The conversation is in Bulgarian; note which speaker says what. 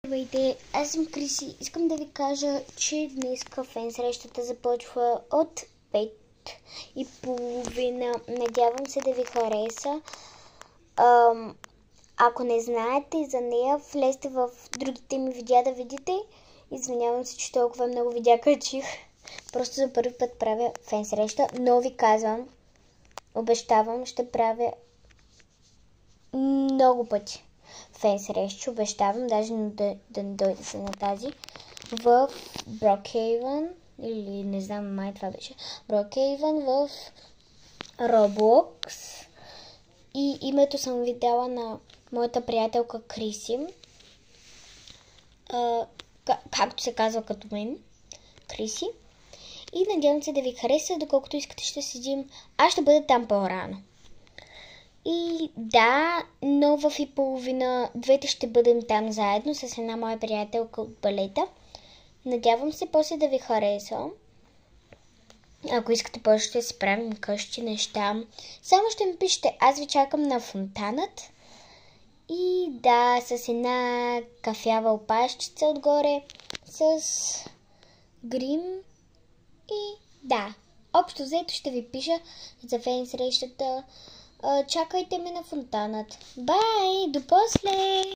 Speaker 1: Здравейте, аз съм Криси. Искам да ви кажа, че днес фен срещата започва от 5:30. Надявам се да ви хареса. Ако не знаете за нея, влезте в другите ми видеа да видите. Извинявам се, че толкова много видеа качих. Просто за първи път правя фен среща, но ви казвам, обещавам, ще правя много пъти фен срещи, обещавам, даже да не дойдете на тази, в Brookhaven, или не знам, май това беше, Brookhaven в Roblox. И името съм ви дала на моята приятелка Криси, както се казва като мен, Криси. И надявам се да ви хареса, доколкото искате ще седим. Аз ще бъда там по-рано. И да, но в и половина двете ще бъдем там заедно с една моя приятелка от балета. Надявам се после да ви хареса. Ако искате, после ще си правим къщи, неща. Само ще ми пишете, аз ви чакам на фонтанът. И да, с една кафява опашчица отгоре, с грим. И да, общо взето ще ви пиша за фен срещата. Чакайте ме на фонтанът. Бай! До после!